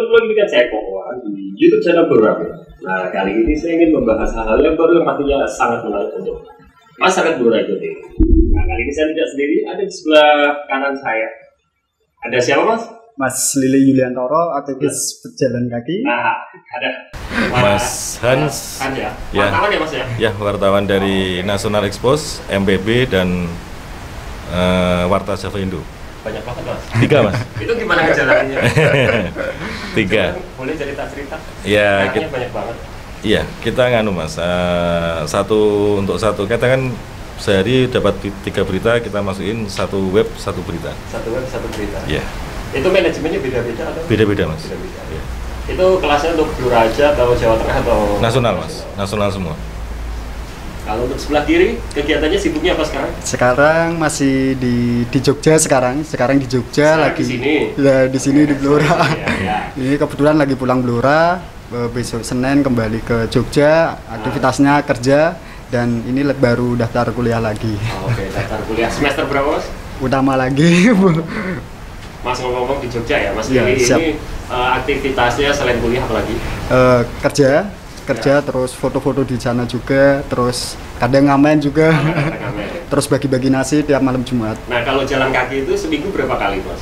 vlog ini kan saya bawa di YouTube channel Borak. Nah, kali ini saya ingin membahas hal-hal yang baru yang pastinya sangat menarik untuk masyarakat Borak ini. Nah, kali ini saya tidak sendiri, ada di sebelah kanan saya. Ada siapa, Mas? Mas Lili Yuliantoro, aktivis pejalan kaki. Nah, ada Mas Hans. Hans ya? Wartawan ya, Mas ya? Ya, wartawan dari National Expos, MPB, dan Warta Java Indo. Banyak banget, Mas. 3, Mas. Itu gimana ngejalaninnya? 3. Boleh cerita-cerita? Ya, Kayaknya banyak banget. Iya, kita nganu, Mas. Satu untuk satu. Kita kan sehari dapat 3 berita, kita masukin satu web, 1 berita. Satu web, 1 berita. Iya. Itu manajemennya beda-beda atau? Beda-beda, Mas. Beda-beda. Ya. Itu kelasnya untuk Blora aja atau Jawa Tengah atau? Nasional, Mas. Nasional semua. Kalau untuk sebelah kiri, kegiatannya sibuknya apa sekarang? Sekarang masih di Jogja sekarang di Jogja Sekarang lagi. di sini? Ya, di sini di Blora. Ya. Ini kebetulan lagi pulang Blora, besok Senin kembali ke Jogja, aktivitasnya kerja, dan ini baru daftar kuliah lagi. Oke, daftar kuliah semester berapa, Mas? Utama lagi. Mas ngomong-ngomong di Jogja ya, Mas Ya, Lili, siap. ini aktivitasnya selain kuliah apa lagi? Kerja, terus foto-foto di sana juga, terus kadang ngamen juga. Terus bagi-bagi nasi tiap malam Jumat. Nah, kalau jalan kaki itu seminggu berapa kali, Mas?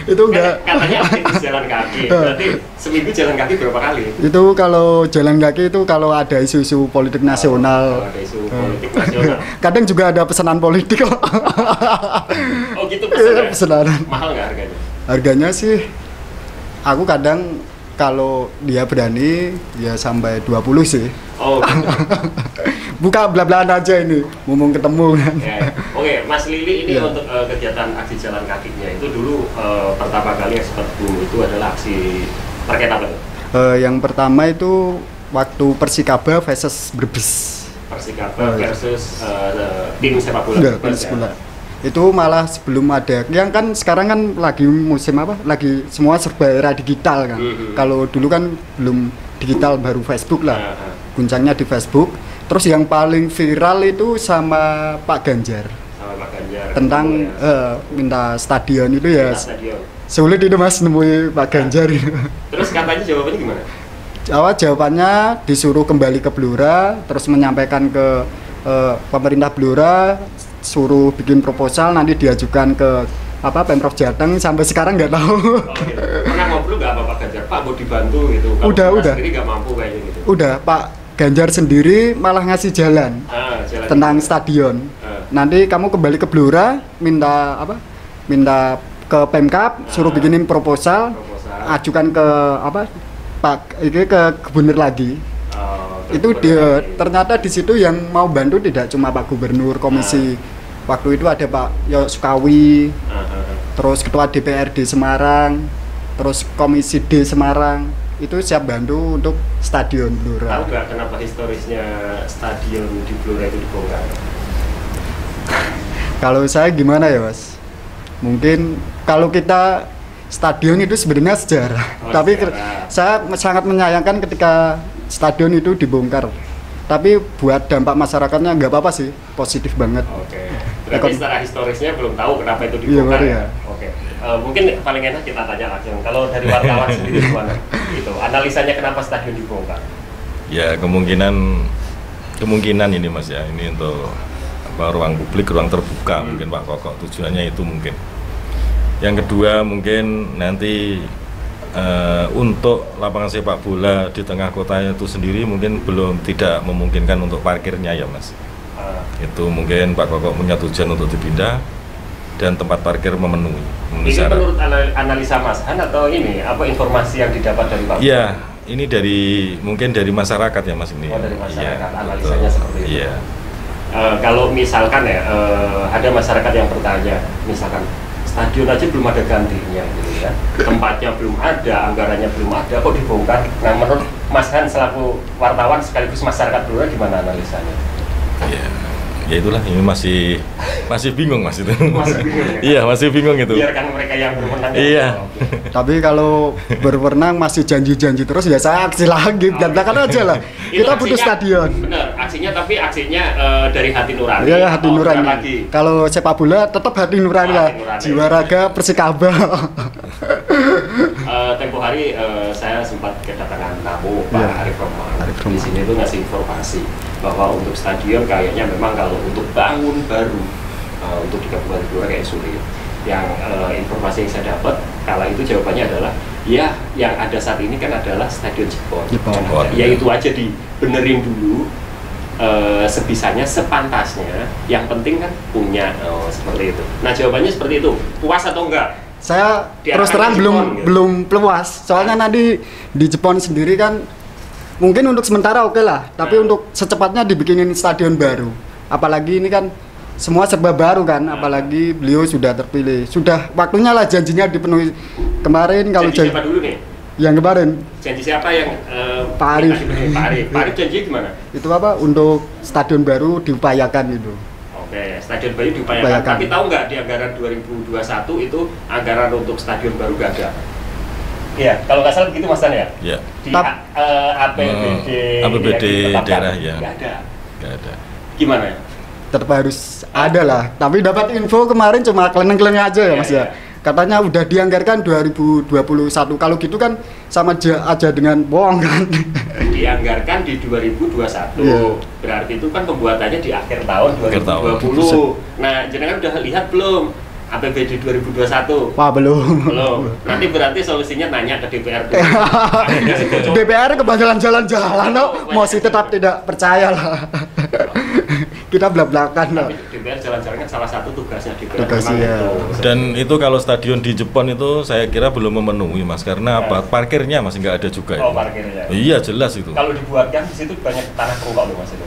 Itu enggak. Katanya aktivis jalan kaki, berarti seminggu jalan kaki berapa kali? Itu kalau jalan kaki itu kalau ada isu-isu politik nasional. Kalau ada isu politik nasional. Kadang juga ada pesanan politik kok. Oh gitu pesannya? Pesanan. Mahal nggak harganya? Harganya sih, aku kadang kalau dia berani ya sampai 20 sih. Oh gitu. Buka bla-blaan aja ini, mumpung ketemu kan. Ya. Oke, Mas Lili ini Ya. untuk kegiatan aksi jalan kakinya itu dulu pertama kali yang sempat boom itu adalah aksi terkait apa tuh? Yang pertama itu waktu Persikaba versus Brebes. Persikaba versus tim sepak bola. Enggak, Brebes, tim bola. Itu malah sebelum ada, yang kan sekarang kan lagi musim apa? Lagi semua serba era digital kan. Kalau dulu kan belum digital, baru Facebook lah. Guncangnya di Facebook. Terus yang paling viral itu sama Pak Ganjar. Sama Pak Ganjar. Tentang minta stadion itu ya. Minta stadion. Sulit itu Mas nemui Pak Ganjar itu. Terus katanya jawabannya gimana? Jawabannya disuruh kembali ke Blora, terus menyampaikan ke pemerintah Blora, suruh bikin proposal, nanti diajukan ke Pemprov Jateng. Sampai sekarang nggak tahu. Oh, gitu. Pernah ngobrol nggak apa Pak Ganjar? Pak mau dibantu gitu. Kalau Udah. sendiri nggak mampu kayaknya gitu. Udah, Pak Ganjar sendiri malah ngasih jalan Jalan tentang stadion. Nanti kamu kembali ke Blora, minta ke Pemkab, suruh bikinin proposal, ajukan ke ke gubernur lagi. Itu dia, ternyata di situ yang mau bantu tidak cuma Pak Gubernur, komisi waktu itu ada Pak Sukawi, terus ketua DPRD Semarang, terus komisi D Semarang, itu siap bantu untuk stadion Blora. Tahu nggak kenapa historisnya stadion di Blora itu dibongkar? Kalau saya gimana ya Mas? Mungkin kalau kita stadion itu sebenarnya sejarah, tapi saya sangat menyayangkan ketika stadion itu dibongkar. Tapi buat dampak masyarakatnya nggak apa-apa sih, positif banget. Oke. Berarti secara historisnya belum tahu kenapa itu dibongkar. Iya. Oke. Mungkin paling enak kita tanya langsung. Kalau dari wartawan sendiri gimana? Gitu. Analisanya kenapa stadion dibongkar? Ya, kemungkinan ini, Mas, ya. Ini untuk ruang publik, ruang terbuka mungkin Pak Kokok, tujuannya itu mungkin. Yang kedua mungkin nanti untuk lapangan sepak bola di tengah kota itu sendiri mungkin tidak memungkinkan untuk parkirnya ya Mas. Itu mungkin Pak Kokok punya tujuan untuk dipindah dan tempat parkir memenuhi syarat. Ini menurut analisa Mas Han atau ini apa informasi yang didapat dari Pak? Iya, ini mungkin dari masyarakat ya Mas ini. Oh, dari masyarakat, ya, analisanya betul. seperti itu. Iya. Kalau misalkan ya ada masyarakat yang bertanya, misalkan stadion aja belum ada gantinya gitu ya, tempatnya belum ada, anggarannya belum ada, kok dibongkar? Nah, menurut Mas Han selaku wartawan sekaligus masyarakat Blora gimana analisanya? Ya itulah, ini masih bingung Mas itu. Masih bingung ya? Iya, masih bingung itu. Biarkan mereka yang berwenang. Iya. Tapi kalau berwenang masih janji-janji terus ya saya aksi lagi, berantakan aja lah. Kita butuh stadion. Benar, aksinya dari hati nurani. Iya, hati nurani. Kalau sepak bola tetap hati nurani lah. Jiwa raga Persikaba. hari saya sempat kedatangan tamu Pak Iya. Arif Roman. Arif Di Roman. sini tuh ngasih informasi bahwa untuk stadion kayaknya memang kalau untuk bangun baru untuk di Kabupaten Blora kayak sulit. Yang informasi yang saya dapat kala itu jawabannya adalah ya yang ada saat ini kan adalah Stadion Jepon. Jepon. Ya itu aja dibenerin dulu. Sebisanya, sepantasnya, yang penting kan punya seperti itu. Nah jawabannya seperti itu, puas atau enggak? Saya Di terus antara terang Jepon, belum gitu. belum puas. Soalnya nanti di Jepon sendiri kan mungkin untuk sementara oke lah, tapi Nah. untuk secepatnya dibikinin stadion baru. Apalagi ini kan semua serba baru kan, Nah. apalagi beliau sudah terpilih. Sudah waktunya lah janjinya dipenuhi. Kemarin kalau Janji siapa dulu nih? yang kemarin Janji siapa yang Pak Arif. Pak Arif. Pak Arif janji gimana? itu apa untuk stadion baru diupayakan itu. Oke, stadion baru diupayakan. Upayakan. Tapi tahu nggak di anggaran 2021 itu anggaran untuk stadion baru nggak ada? Iya, kalau nggak salah begitu Mas Tan ya? Ya, Di Tap- APBD, APBD yang ditetapkan, daerah, ya. nggak ada. nggak ada. Gimana ya? Tetap harus ada lah. Tapi dapat info kemarin cuma keleng-keleng aja ya Iya, Mas iya. ya. Katanya udah dianggarkan 2021. Kalau gitu kan sama aja dengan bohong kan. Dianggarkan di 2021. Iya. Berarti itu kan pembuatannya di akhir tahun Akhir tahun. 2020. Nah, jenengan udah lihat belum APBD 2021? Wah belum. Belum. Nanti berarti solusinya nanya ke DPR dulu. DPR kebanyakan jalan-jalan, no. Mosi tetap tidak percaya lah. Kita belak-belakan lah. Tapi DPR jalan-jalan kan salah satu tugasnya DPR. Tugasnya. memang itu. Dan itu kalau stadion di Jepun itu saya kira belum memenuhi Mas, karena apa? Parkirnya masih nggak ada juga Oh, itu. parkirnya. Iya jelas itu. Kalau dibuatkan di situ banyak tanah kerukok loh Mas itu.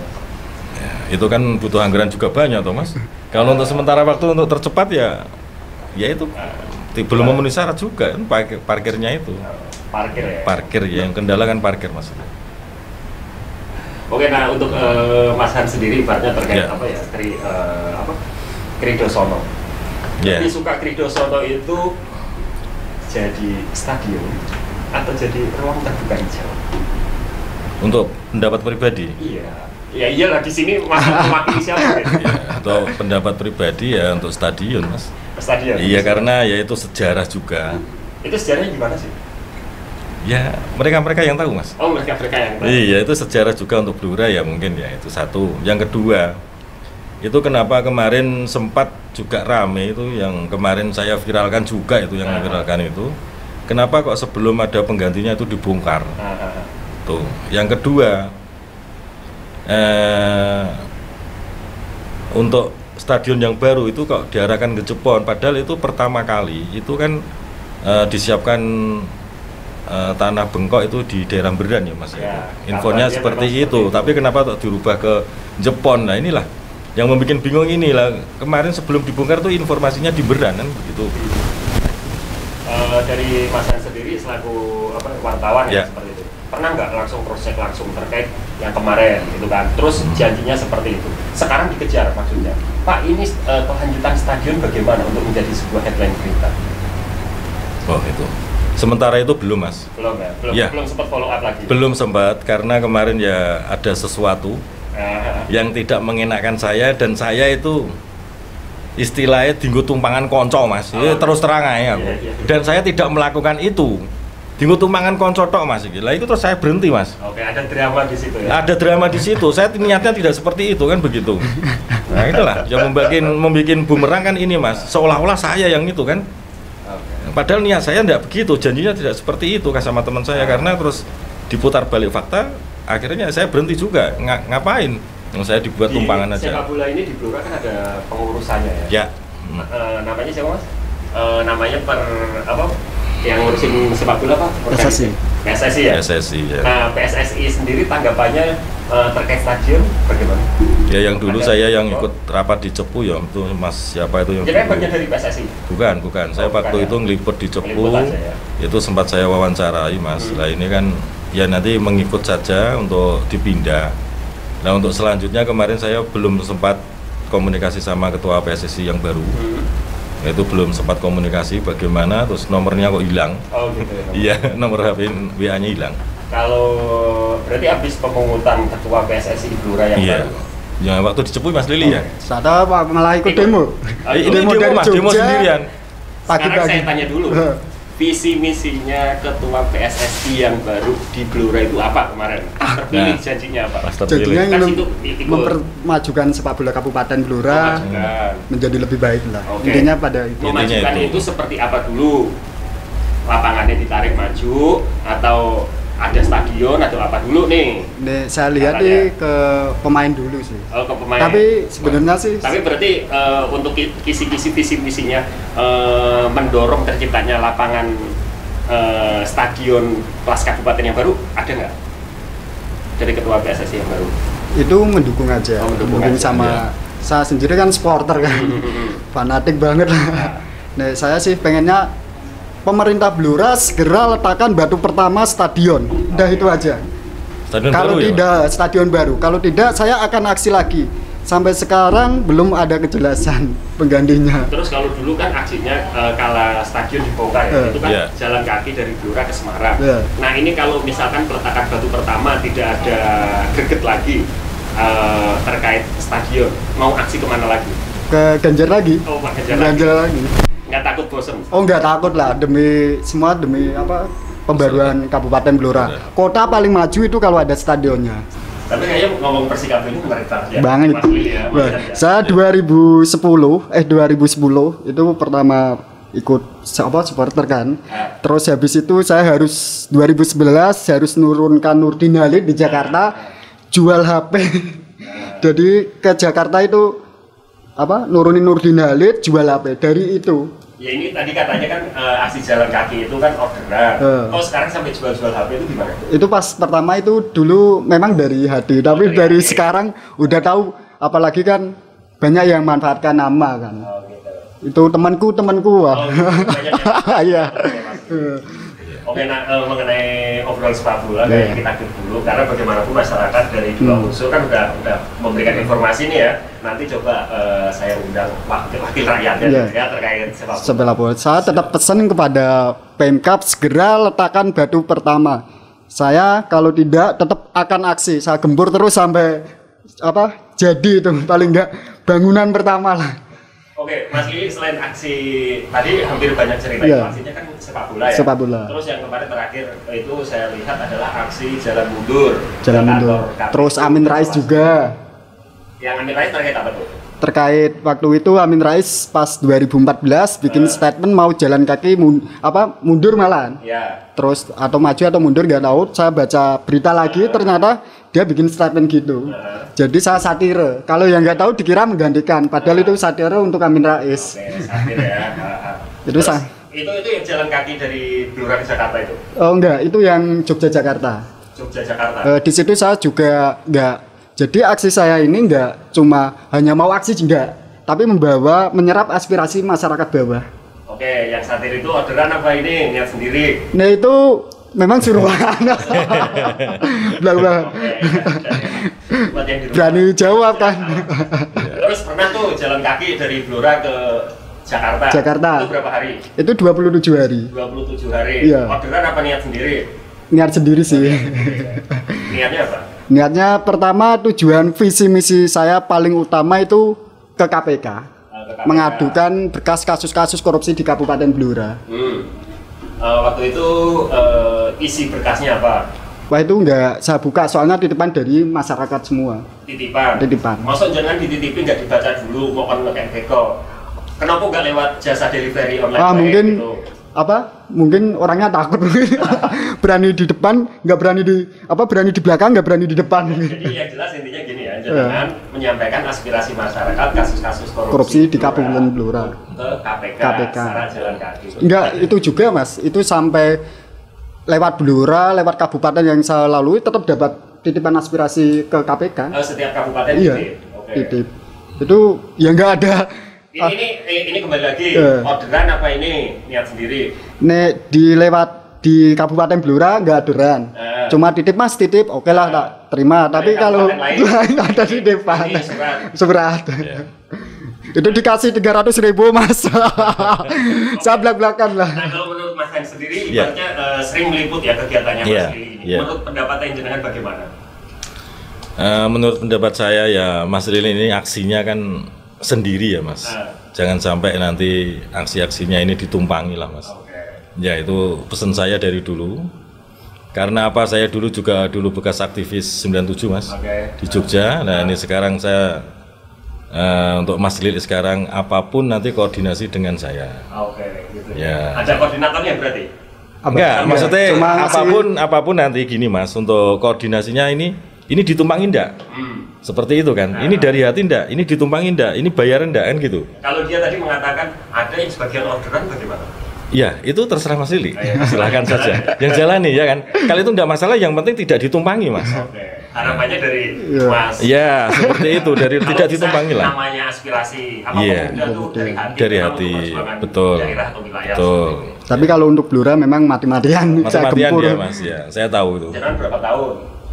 Ya, itu kan butuh anggaran juga banyak toh Mas. Kalau untuk sementara waktu untuk tercepat ya itu belum memenuhi syarat juga kan parkirnya itu. Parkir ya. Parkir ya, yang kendala kan parkir Mas. Oke, nah untuk Mas Han sendiri ibaratnya terkait Ya. apa ya? Kridosono. Ya. Jadi suka Kridosono itu jadi stadion atau jadi ruang terbuka hijau? Untuk pendapat pribadi. Iya. Ya iyalah di sini Mas mewakili siapa gitu? Ya, atau pendapat pribadi ya untuk stadion Mas. Stadion. Iya karena ya itu sejarah juga. Itu sejarahnya gimana sih? Ya mereka yang tahu Mas. Oh, mereka yang tahu. Iya itu sejarah juga untuk Blora ya mungkin ya itu satu. Yang kedua itu kenapa kemarin sempat juga rame itu yang kemarin saya viralkan juga itu yang viralkan itu. Kenapa kok sebelum ada penggantinya itu dibongkar? Tuh. Yang kedua untuk stadion yang baru itu kok diarahkan ke Jepun padahal itu pertama kali itu kan disiapkan tanah bengkok itu di daerah Berdan ya Mas Ya, infonya kabarnya seperti memang itu seperti tapi kenapa kok dirubah ke Jepun. Nah inilah yang membuat bingung inilah kemarin sebelum dibongkar tuh informasinya di Berdan kan begitu. Dari Mas Han sendiri selaku wartawan ya Ya. seperti itu. Pernah nggak langsung cross check langsung terkait yang kemarin gitu kan? Terus janjinya seperti itu. Sekarang dikejar maksudnya. Pak ini kelanjutan stadion bagaimana untuk menjadi sebuah headline berita? Oh itu sementara itu belum Mas. Belum ya? Ya. Belum sempat follow up lagi. Belum sempat karena kemarin ya ada sesuatu yang tidak mengenakan saya dan saya itu istilahnya dinggo tumpangan konco Mas. Ini terus terang aja aku. Iya. Dan saya tidak melakukan itu. Dinggo tumpangan konco tok Mas iki. Lah itu terus saya berhenti Mas. Oke, ada drama di situ ya. Ada drama di situ. Saya niatnya tidak seperti itu kan begitu. Nah, itulah yang membuat bumerang kan ini Mas. Seolah-olah saya yang itu kan. Oke. Padahal niat saya tidak begitu, janjinya tidak seperti itu sama teman saya karena terus diputar balik fakta, akhirnya saya berhenti juga. Ngapain? Yang saya dibuat tumpangan Di sepak aja. bola ini di Blora kan ada pengurusannya ya. Ya. Namanya siapa Mas? Namanya apa? Yang ngurusin sepak bola apa? PSSI. PSSI ya. PSSI ya. Nah, PSSI sendiri tanggapannya terkait stadion bagaimana? Ya yang dulu Ada- saya yang ikut rapat di Cepu ya, itu Mas siapa itu yang Jadi bagian dari PSSI. bukan. Saya Oh, bukan waktu ya. itu ngeliput di Cepu. Ngeliput aja ya. Itu sempat saya wawancarai Mas. Lah ini kan ya nanti mengikut saja untuk dipindah. Nah untuk selanjutnya kemarin saya belum sempat komunikasi sama ketua PSSI yang baru. Itu belum sempat komunikasi bagaimana terus nomornya kok hilang. Oh gitu ya. Iya, nomor HP WA-nya hilang. Kalau berarti habis pemungutan ketua PSSI di Blora yang Iya. baru. Ya waktu di Cepu Mas Lili ya. Sada Pak malah ikut Ikut. demo. Ah, Ini Demo demo dari Mas, demo Jogja. sendirian. Sekarang Pagi-pagi. saya tanya dulu. visi misinya ketua PSSI yang baru di Blora itu apa kemarin? Terpilih janjinya apa? Janjinya Kan ingin itu mempermajukan sepak bola Kabupaten Blora menjadi lebih baik lah. Intinya pada itu. Memajukan itu seperti apa dulu? Lapangannya ditarik maju atau ada stadion atau apa dulu nih? Saya lihat nih ke pemain dulu sih. Oh, ke pemain. Tapi sebenarnya sih. Tapi berarti untuk kisi-kisi visi misinya mendorong terciptanya lapangan stadion kelas kabupaten yang baru ada nggak dari ketua PSSI yang baru? Itu mendukung aja. Mendukung sama saya sendiri kan supporter kan, fanatik banget lah. Nah, saya sih pengennya pemerintah Blora segera letakkan batu pertama stadion. Udah itu aja. Kalau tidak stadion baru, kalau tidak saya akan aksi lagi. Sampai sekarang belum ada kejelasan penggantinya. Terus kalau dulu kan aksinya kala stadion dibongkar ya, itu kan jalan kaki dari Blora ke Semarang. Nah ini kalau misalkan peletakan batu pertama tidak ada greget lagi terkait stadion, mau aksi kemana lagi? Ke Ganjar lagi. Oh, Pak Ganjar lagi. Nggak takut bosen? Oh nggak takut lah, demi apa pembaruan Kabupaten Blora. Kota paling maju itu kalau ada stadionnya. Tapi kayaknya ngomong Persikabo ini menarik ya. Banget. Saya 2010 itu pertama ikut supporter kan. Terus habis itu saya harus 2011 harus nurunkan Nurdin Halid di Jakarta, jual HP. Jadi ke Jakarta itu nurunin Nurdin Halid, jual HP dari itu. Ya ini tadi katanya kan aksi jalan kaki itu kan orderan. Kok sekarang sampai jual-jual HP itu gimana? Itu pas pertama itu dulu memang dari hati, tapi dari sekarang udah tahu, apalagi kan banyak yang manfaatkan nama kan. Oh, gitu. Itu temanku. Wah. Iya. Oke, mengenai obrolan sepak bola kita dulu karena bagaimanapun masyarakat dari dua unsur kan udah memberikan informasi nih ya. Nanti coba saya undang wakil rakyatnya ya terkait sepak bola. Saya tetap pesan kepada Pemkab segera letakkan batu pertama. Saya kalau tidak tetap akan aksi. Saya gembur terus sampai jadi itu paling enggak bangunan pertama lah. Oke, Mas Lili selain aksi tadi hampir banyak cerita aksinya kan sepak bola ya. Sepak bola. Terus yang kemarin terakhir itu saya lihat adalah aksi jalan mundur. Terus Amin Rais juga. Yang Amin Rais terkait apa tuh? Terkait waktu itu Amin Rais pas 2014 bikin statement mau jalan kaki mundur malahan. Ya. Terus atau maju atau mundur nggak tahu. Saya baca berita lagi ternyata dia bikin statement gitu. Jadi saya satire. Kalau yang nggak tahu dikira menggantikan, padahal itu satire untuk Amin Rais. Oke, satire ya. Itu yang jalan kaki dari Blora ke Jakarta itu? Oh enggak, itu yang Yogyakarta. Di situ saya juga nggak. Jadi aksi saya ini nggak cuma hanya mau aksi enggak, tapi menyerap aspirasi masyarakat bawah. Oke, yang satire itu orderan apa ini? Niat sendiri? Nah itu memang suruhan. Berani jawab kan. Terus pernah tuh jalan kaki dari Blora ke Jakarta. Itu berapa hari? Itu 27 hari. 27 hari. Iya. Orderan apa niat sendiri? Niat sendiri sih. Niatnya apa? Niatnya pertama tujuan visi misi saya paling utama itu ke KPK. Mengadukan bekas kasus-kasus korupsi di Kabupaten Blora. Waktu itu isi berkasnya apa? Wah itu enggak saya buka soalnya titipan dari masyarakat semua. Titipan. Maksud jangan dititipin nggak dibaca dulu mau kan kayak beko. Kenapa nggak lewat jasa delivery online? Mungkin gitu? Mungkin orangnya takut. Berani di depan nggak berani berani di belakang nggak berani di depan. Jadi yang jelas intinya gini ya, jangan menyampaikan aspirasi masyarakat kasus-kasus korupsi di Kabupaten Blora ke KPK. Secara jalan kaki. Enggak, itu juga Mas, itu sampai lewat Blora, lewat kabupaten yang saya lalui tetap dapat titipan aspirasi ke KPK. Setiap kabupaten titip. Itu ya nggak ada. Ini kembali lagi orderan apa ini niat sendiri? Di Kabupaten Blora nggak orderan. Cuma titip Mas, oke lah tak terima. Tapi kalau lain ada titipan surat. Itu dikasih 300.000 Mas. Saya belak-belakan lah. Nah kalau menurut Mas Hans sendiri, ibaratnya sering meliput ya kegiatannya Mas Lili ini. Menurut pendapat yang jenengan bagaimana? Menurut pendapat saya ya Mas Lili ini aksinya kan sendiri ya Mas. Jangan sampai nanti aksi-aksinya ini ditumpangi lah Mas. Ya, itu pesan saya dari dulu. Karena apa? Saya dulu juga bekas aktivis 97 Mas, di Jogja. Nah, ini sekarang saya untuk Mas Lili sekarang apapun nanti koordinasi dengan saya. Gitu. Ya. Ada koordinatornya berarti? Enggak, maksudnya Cuma apapun nanti gini Mas, untuk koordinasinya ini ditumpangin enggak? Seperti itu kan. Ini dari hati enggak? Ini ditumpangin enggak? Ini bayaran enggak kan gitu. Kalau dia tadi mengatakan ada yang sebagian orderan bagaimana? Iya, itu terserah Mas Lili. Silahkan saja. Yang jalani ya kan. Kalau itu enggak masalah, yang penting tidak ditumpangi Mas. Harapannya dari Mas. Iya, seperti itu, dari tidak ditumpangi lah. Namanya aspirasi apa pemuda itu dari hati. Betul. Daerah atau wilayah. Betul. Tapi kalau untuk Blora memang mati-matian saya Mati-matian gempur. ya Mas ya. Saya tahu itu. Jangan berapa tahun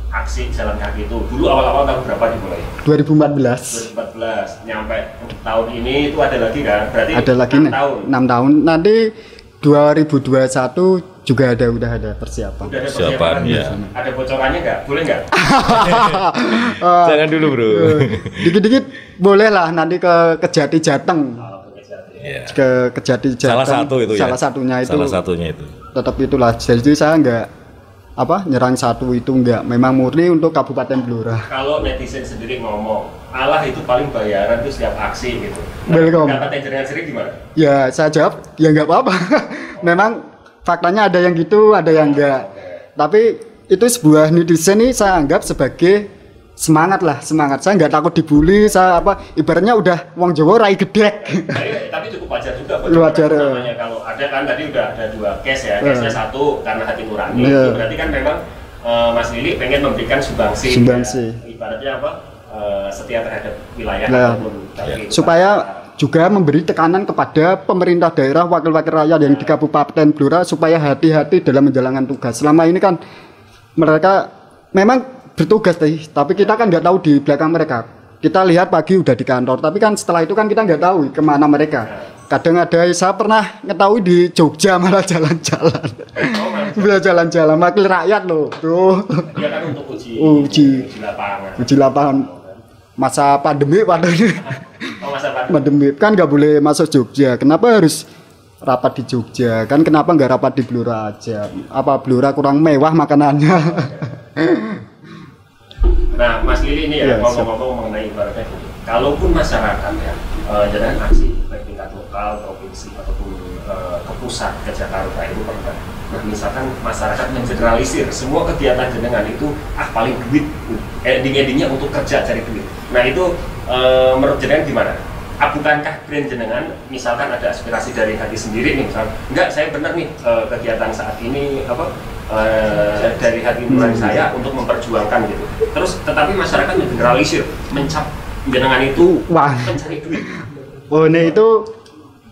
aksi jalan kaki itu? Dulu awal-awal tahun berapa dimulai? 2014. 2014 nyampe tahun ini itu ada lagi kan? Berarti Ada lagi 6 tahun. 6 tahun. Nanti 2021 juga udah ada persiapan. Udah ada Persiapan, ya. Ada bocorannya nggak? Boleh nggak? Jangan dulu bro. Dikit-dikit boleh lah nanti ke Kejati Jateng. Ya. Ke Kejati Jateng. Salah satu itu ya. Salah satunya itu. itu. Tetap itulah. Jadi saya nggak nyerang satu itu enggak. Memang murni untuk Kabupaten Blora. Kalau netizen sendiri ngomong, Allah itu paling bayaran itu setiap aksi gitu. Welcome. Pendapat jenengan sendiri gimana? Ya saya jawab ya nggak apa-apa. Memang faktanya ada yang gitu, ada yang enggak. Tapi itu sebuah netizen ini saya anggap sebagai semangat. Saya nggak takut dibully. Saya ibaratnya udah wong Jawa rai gedek. Tapi cukup wajar juga. Wajar. Namanya kalau ada kan tadi udah ada 2 case ya. Case-nya satu karena hati nurani. Berarti kan memang Mas Lili pengen memberikan sumbangsi. Ibaratnya setia terhadap wilayah ataupun supaya juga memberi tekanan kepada pemerintah daerah, wakil-wakil rakyat yang di Kabupaten Blora supaya hati-hati dalam menjalankan tugas. Selama ini kan mereka memang bertugas tapi kita kan nggak tahu di belakang mereka. Kita lihat pagi udah di kantor, tapi kan setelah itu kan kita nggak tahu kemana mereka. Kadang ada, saya pernah ngetahui di Jogja malah jalan-jalan. Jalan-jalan wakil rakyat loh tuh. Dia kan untuk uji lapangan. Masa pandemi kan nggak boleh masuk Jogja. Kenapa harus rapat di Jogja? Kan kenapa nggak rapat di Blora aja? Apa Blora kurang mewah makanannya? Nah, Mas Lili ini ya ngomong-ngomong mengenai ibaratnya, kalaupun masyarakat ya jalan aksi baik tingkat lokal, provinsi ataupun ke pusat ke Jakarta itu pernah. Nah, misalkan masyarakat mengeneralisir semua kegiatan jenengan itu paling duit, ending-endingnya untuk kerja cari duit. Nah itu menurut jenengan gimana? Bukankah brand jenengan misalkan ada aspirasi dari hati sendiri nih, misalkan enggak saya benar nih kegiatan saat ini dari hati nurani saya untuk memperjuangkan gitu. Terus tetapi masyarakat mengeneralisir mencap jenengan itu mencari duit. Oh ini itu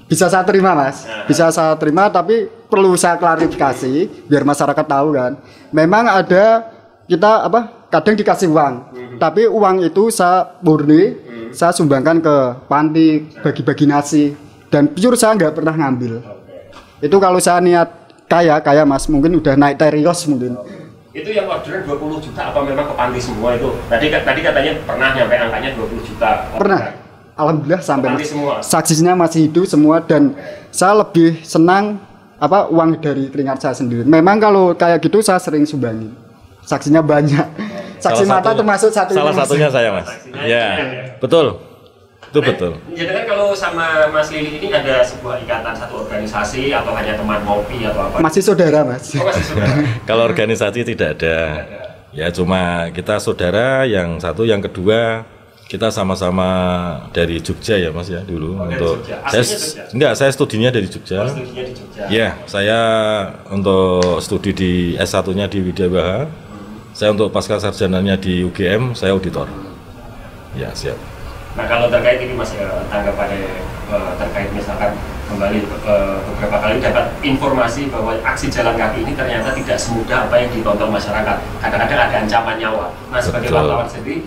bisa saya terima Mas, bisa saya terima, tapi perlu saya klarifikasi biar masyarakat tahu kan. Memang ada kita kadang dikasih uang, tapi uang itu saya murni, saya sumbangkan ke panti, bagi-bagi nasi, dan pure saya nggak pernah ngambil. Itu kalau saya niat kaya Mas, mungkin udah naik terios mungkin. Itu yang orderan 20 juta apa memang ke panti semua itu? Tadi katanya pernah nyampe angkanya 20 juta. Pernah. Alhamdulillah sampai semua. Saksinya masih hidup semua, dan saya lebih senang uang dari keringat saya sendiri. Memang kalau kayak gitu saya sering sumbangin. Saksinya banyak. Saksi mata termasuk satu. Salah satunya saya Mas. Ya, betul. Itu betul. Jadi kan kalau sama Mas Lili ini ada sebuah ikatan satu organisasi atau hanya teman ngopi atau apa? Masih saudara Mas. Oh, masih saudara. Kalau organisasi tidak ada. Ya cuma kita saudara yang satu, yang kedua kita sama-sama dari Jogja ya Mas ya dulu. Untuk saya studinya dari Jogja. Studinya di Jogja. Ya, saya untuk studi di S1-nya di Widya Waha. Saya untuk pasca sarjananya di UGM, saya auditor. Ya, siap. Nah, kalau terkait ini Mas tanggapannya terkait misalkan kembali beberapa kali dapat informasi bahwa aksi jalan kaki ini ternyata tidak semudah apa yang ditonton masyarakat. Kadang-kadang ada ancaman nyawa. Nah, sebagai wartawan sendiri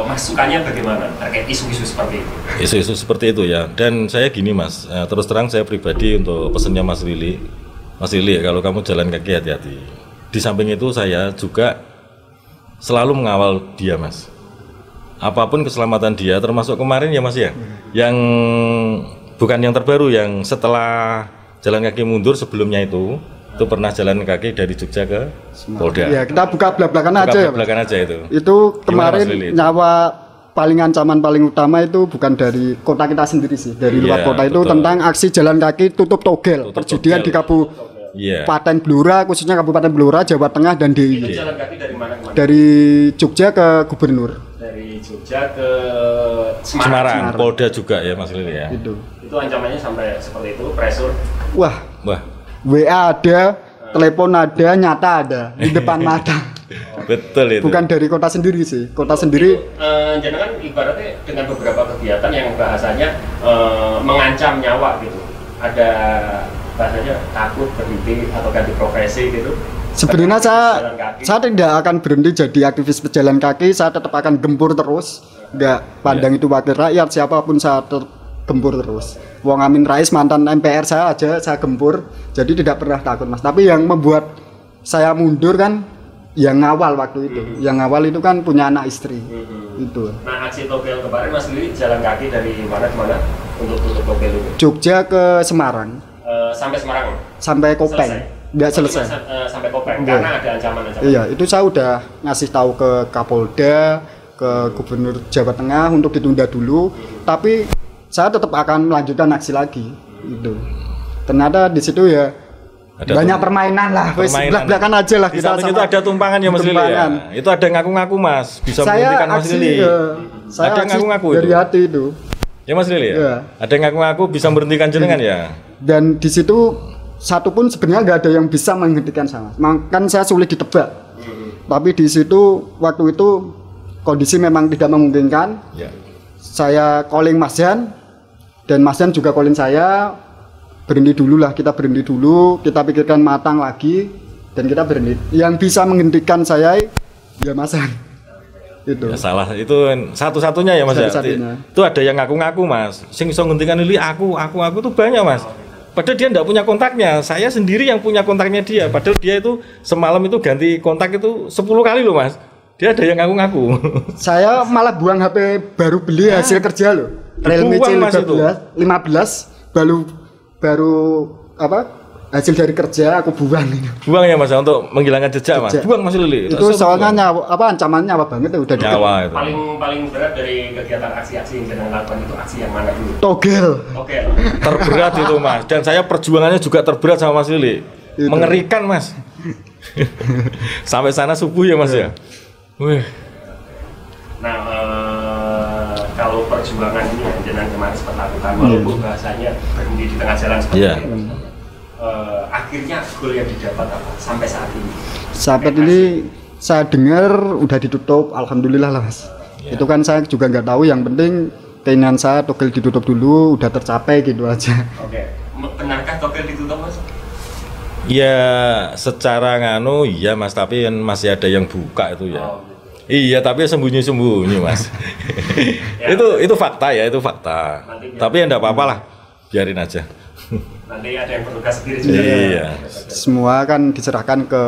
masukannya bagaimana terkait isu-isu seperti itu? Isu-isu seperti itu ya. Dan saya gini Mas, terus terang saya pribadi untuk pesannya Mas Lili, kalau kamu jalan kaki hati-hati. Di samping itu saya juga selalu mengawal dia Mas. Apapun keselamatan dia, termasuk kemarin ya Mas ya, yang bukan yang terbaru, yang setelah jalan kaki mundur sebelumnya itu pernah jalan kaki dari Jogja ke Polda. Ya, kita buka belak-belakan aja ya. Belak-belakan aja itu. Itu kemarin Gimana, Mas Lili? nyawa paling ancaman paling utama itu bukan dari kota kita sendiri sih, dari luar Iya, kota itu betul. tentang aksi jalan kaki tutup togel, Tutup perjudian togel. di Iya. Kabupaten Blora, khususnya Kabupaten Blora, Jawa Tengah dan DIY. Itu jalan kaki dari mana ke mana? Dari Jogja ke Gubernur. Dari Jogja ke Semarang, Polda juga ya Mas Lili ya. Itu. Itu ancamannya sampai seperti itu, pressure. Wah, Wah, WA ada, telepon ada, nyata ada di depan mata. betul itu. Bukan dari kota sendiri sih. Kota sendiri Jangan ibaratnya dengan beberapa kegiatan yang bahasanya mengancam nyawa gitu. Ada bahasanya takut berhenti atau ganti profesi gitu. sebenarnya Jalan kaki. saya tidak akan berhenti jadi aktivis pejalan kaki, saya tetap akan gempur terus. Enggak pandang itu wakil rakyat, siapapun saya gempur terus. Wong Amin Rais mantan MPR saya aja saya gempur, jadi tidak pernah takut Mas. Tapi yang membuat saya mundur kan yang awal waktu itu. Yang awal itu kan punya anak istri. Itu. Nah, aksi togel kemarin Mas Lili jalan kaki dari mana ke mana untuk tutup togel itu? Jogja ke Semarang Sampai Semarang. sampai Kopeng. Enggak selesai. Sampai Kopeng Enggak. karena ada ancaman-ancaman. Iya, itu saya udah ngasih tahu ke Kapolda, ke Gubernur Jawa Tengah untuk ditunda dulu, tapi saya tetap akan melanjutkan aksi lagi. Itu. Ternyata di situ ya Ada banyak permainan lah, wes belak-belakan aja lah Di kita samping sama itu ada tumpangan ya Mas Lili ya. tumpangan. Itu ada ngaku-ngaku Mas, bisa Saya menghentikan Mas aksi, Lili. saya Ada aksi ngaku-ngaku dari itu. hati itu. Ya Mas Lili ya. Iya. Ada ngaku-ngaku bisa memberhentikan jenengan ya. Dan di situ satu pun sebenarnya nggak ada yang bisa menghentikan saya. Kan saya sulit ditebak. Tapi di situ waktu itu kondisi memang tidak memungkinkan. Ya. Saya calling Mas Jan dan Mas Jan juga calling saya, berhenti dulu lah, kita berhenti dulu, kita pikirkan matang lagi dan kita berhenti. Yang bisa menghentikan saya ya Mas Jan. Itu. Ya salah itu satu-satunya ya Mas ya. Satu-satunya. Itu ada yang ngaku-ngaku Mas. Sing iso nghentikan Lili aku tuh banyak Mas. Padahal dia enggak punya kontaknya. Saya sendiri yang punya kontaknya dia. Padahal dia itu semalam itu ganti kontak itu 10 kali loh Mas. Dia ada yang ngaku-ngaku. Saya malah buang HP baru beli hasil kerja loh. Realme Dibuang, Mas, C15 baru apa? Hasil dari kerja aku buang. Buang ya Mas untuk menghilangkan jejak Mas. Jejak. Buang Mas Lili. Itu soalnya nyawa apa ancamannya nyawa banget ya udah di nyawa itu. Paling berat dari kegiatan aksi-aksi yang sedang lakukan itu aksi yang mana dulu? togel. Oke. Terberat itu Mas. Dan saya perjuangannya juga terberat sama Mas Lili. Itu. Mengerikan Mas. Sampai sana subuh ya Mas ya. Wih. Nah, kalau perjuangan ini yang jenengan kemarin sempat lakukan, walaupun bahasanya berhenti di tengah jalan seperti Iya. itu, akhirnya goal yang didapat apa sampai saat ini? Sampai ini saya dengar udah ditutup, alhamdulillah lah Mas. Ya. Itu kan saya juga nggak tahu, yang penting keinginan saya togel ditutup dulu, udah tercapai gitu aja. Oke, benarkah togel ditutup Mas? Ya secara nganu iya Mas, tapi kan masih ada yang buka itu ya. Oh. Iya, tapi sembunyi-sembunyi Mas. Ya. Itu fakta ya, itu fakta. Nanti Tapi ya enggak apa-apa lah. Biarin aja. Nanti ada yang bertugas sendiri juga. Iya. Semua kan diserahkan ke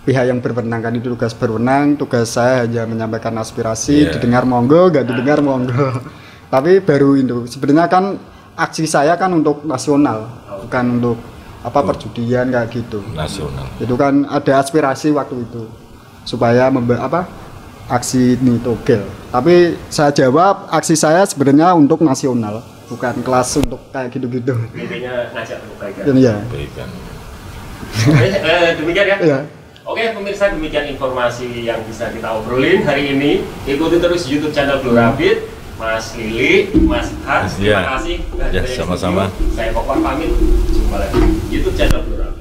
pihak yang berwenang, kan itu tugas berwenang. Tugas saya hanya menyampaikan aspirasi, Iya. didengar monggo, gak didengar monggo. Tapi baru itu sebenarnya kan aksi saya kan untuk nasional, bukan untuk apa perjudian kayak gitu. Nasional. Itu kan ada aspirasi waktu itu supaya aksi ini togel. Tapi saya jawab aksi saya sebenarnya untuk nasional, bukan kelas untuk kayak gitu-gitu. Intinya ngajak kebaikan. Iya. Berikan. Oke, demikian ya. Iya. Oke pemirsa, demikian informasi yang bisa kita obrolin hari ini. Ikuti terus YouTube channel Blue Rabbit. Mas Lili, Mas Har, Ya. terima kasih. Ya, sama-sama. Saya Kokor pamit. Jumpa lagi di YouTube channel Blue Rabbit.